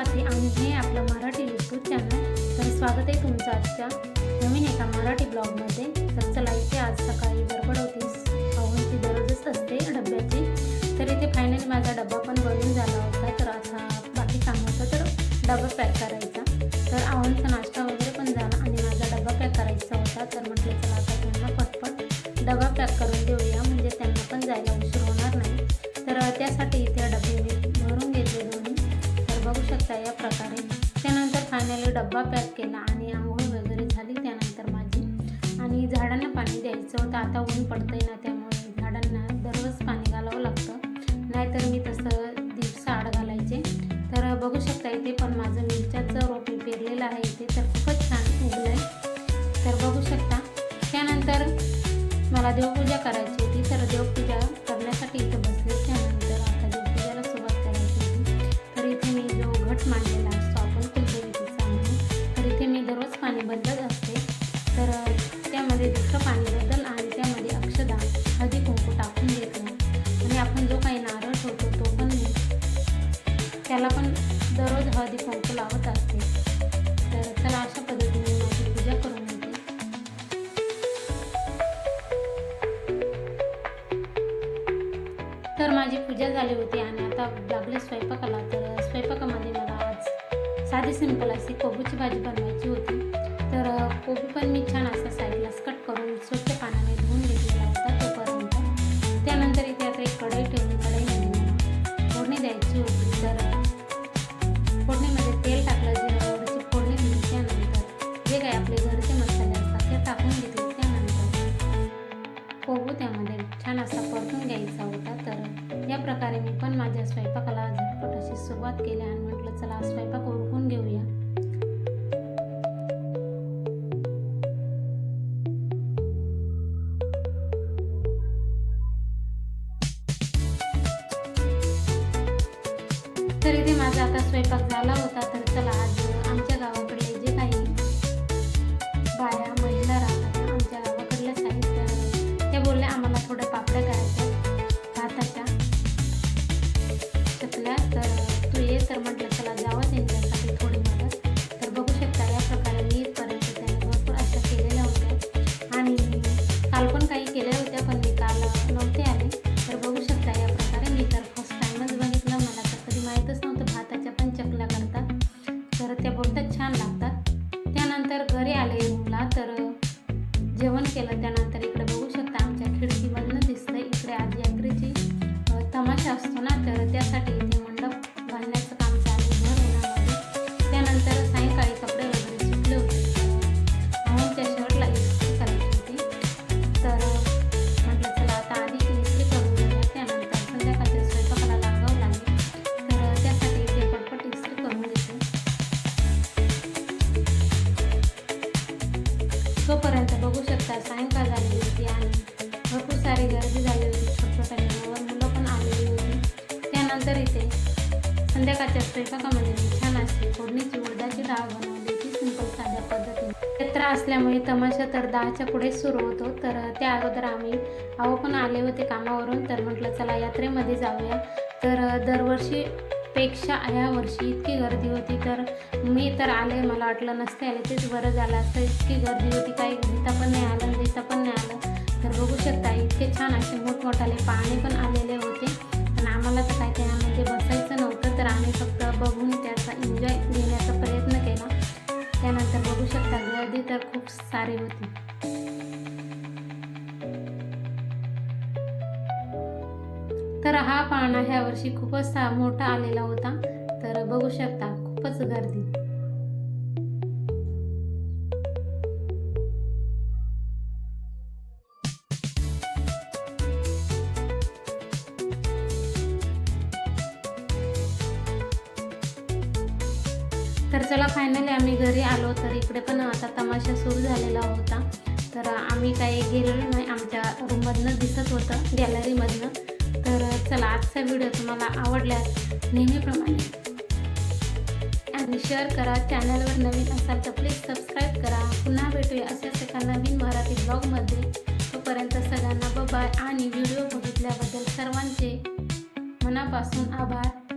स्वाती आणि हे आपलं मराठी यूट्यूब चॅनल. तर स्वागत आहे तुमचं आजच्या नवीन एका मराठी ब्लॉगमध्ये. तर चला, इथे आज सकाळी गडबड होती, पाहुणची दररोजच असते डब्याची. तर इथे फायनली माझा डब्बा पण बनून झाला होता. तर आता बाकी काम होतं तर डबा पॅक करायचा. तर आवडीचा नाश्ता वगैरे पण झाला आणि माझा डबा पॅक करायचा होता. तर म्हटलं चला आता त्यांना पटपट डबा पॅक करून देऊया, म्हणजे त्यांना पण जायला उशीर होणार नाही. तर त्यासाठी इथे डबे मी भरून घेतले दोन्ही. तर बघू शकता या प्रकारे. त्यानंतर फायनली डब्बा पॅक केला आणि आंघोळ वगैरे झाली त्यानंतर माझी. आणि झाडांना पाणी द्यायचं होतं. आता ऊन पडतंय ना, त्यामुळे झाडांना दररोज पाणी घालावं लागतं, नाहीतर मी तसं दिवसा आड घालायचे. तर बघू शकता इथे पण माझं मिरच्याचं रोप पेरलेलं आहे इथे. तर खूपच छान उगलं आहे. तर बघू शकता. त्यानंतर मला देवपूजा करायची होती. तर देवपूजा करण्यासाठी इथे बसले. त्यानंतर आता देवपूजाला सुरुवात करायची होती. तर इथे मी जो घट मांडलेला असतो आपण कुलदेवीचा म्हणून, तर इथे मी दररोज पाणी बदलत असते. तर त्यामध्ये दुसरं पाणी बदल आणि त्यामध्ये अक्षदा हळदी कुंकू टाकून घेतलं. आणि आपण जो काही नारळ ठेवतो तो पण मी त्याला पण दररोज हळदी कुंकू लावत असते. तर चला, अशा पद्धतीने माझी पूजा करून घेते. तर माझी पूजा झाली होती आणि आता लागले स्वयंपाकाला. तर स्वयंपाकामध्ये मला आज साधी सिंपल अशी कोबीची भाजी बनवायची होती. तर कोबी पण मी छान असा साईडला कट करून स्वच्छ पाण्याने धुवून घेतलेला होता तोपर्यंत. त्यानंतर इथे आता एक कढई ठेवून कढईमध्ये मला फोडणी द्यायची होती. तर फोडणीमध्ये तेल टाकलं, जिरा मोहरीची फोडणी दिली. त्यानंतर जे काही आपले घरचे मसाले असतात ते टाकून घेतले. त्यानंतर कोबू त्यामध्ये छान असा परतून घ्यायचा होता. तर या प्रकारे मी पण माझ्या स्वयंपाकाला झटपट अशी सुरुवात केली आणि म्हटलं चला स्वयंपाक उरकून घेऊया. तर इथे माझा आता स्वयंपाक झाला होता. तर चला, आज आमच्या गावाकडले जे काही बाया महिला राहतात ना आमच्या गावाकडल्याच आहेत, तर त्या बोलल्या आम्हाला थोड्या पापड्या करायच्या भाताच्या चकल्या. तर तू ये. तर म्हटलं चला जावं त्यांच्यासाठी थोडी मदत. तर बघू शकता या प्रकारे मी इथपर्यंत त्याने भरपूर अशा केलेल्या होत्या आणि काल पण काही केल्या होत्या, पण मी काल नव्हते आले. तर बघू शकता या प्रकारे. मी तर फर्स्ट टाईमच बघितलं, मला तर कधी माहीतच नव्हतं भाताच्या पण चकल्या करतात. तर त्या बोलतात छान लागतात. त्यानंतर घरी आले रूमला. तर जेवण केलं. त्यानंतर इकडे बघू शकता आमच्या खिडकीमधनं दिसतं इकडे आज यात्रेची तमाशा असतो ना, तर त्यासाठी इथे मंडप बांधण्याचं काम चालू भर उन्हामध्ये. त्यानंतर सायंकाळी कपडे वगैरे सुकले होते. आमच्या शर्टला इस्त्री करायची होती. तर म्हटलं चला आता आधी इस्त्री करून घेऊया, त्यानंतर संध्याकाळच्या स्वयंपाकाला लागावं लागेल. तर त्यासाठी इथे पटपट इस्त्री करून घेते. तोपर्यंत बघू शकता सायंकाळ झालेली होती आणि भरपूर सारी गर्दी झाली होती. छोटछोट्या मुलं पण आलेली होती. त्यानंतर इथे संध्याकाळच्या स्वयंपाकामध्ये मी छान अशी फोडणीची उडदाची डाळ बनवली होती सिंपल साध्या पद्धतीने. यात्रा असल्यामुळे तमाशा तर 10च्या पुढे सुरू होतो. तर त्या अगोदर आहो पण आले होते कामावरून. तर म्हटलं चला यात्रेमध्ये जाऊया. तर दरवर्षीपेक्षा ह्या वर्षी इतकी गर्दी होती. तर मी तर आले, मला वाटलं नसते आले तेच बरं झालं असतं. इतकी गर्दी होती, काही घेता पण नाही आलं, देता पण नाही आलं. तर बघू शकता इतके छान असे मोठमोठाले पाळणे पण आलेले होते. पण आम्हाला तर काही त्यामध्ये बसायचं नव्हतं. तर आम्ही फक्त बघून त्याचा एन्जॉय घेण्याचा प्रयत्न केला. त्यानंतर बघू शकता गर्दी तर खूप सारी होती. तर हा पाळणा ह्या वर्षी खूपच मोठा आलेला होता. तर बघू शकता खूपच गर्दी. तर चला फायनली आम्ही घरी आलो. तर इकडे पण आता तमाशा सुरू झालेला होता. तर आम्ही काही गेलेलो नाही, आमच्या रूममधनं दिसत होतं गॅलरीमधनं. तर चला, आजचा व्हिडिओ तुम्हाला आवडल्यास नेहमीप्रमाणे आणि शेअर करा. चॅनलवर नवीन असाल तर प्लीज सबस्क्राईब करा. पुन्हा भेटूया अशाच एका नवीन मराठी ब्लॉगमध्ये. तोपर्यंत सगळ्यांना बाय आणि व्हिडिओ बघितल्याबद्दल सर्वांचे मनापासून आभार.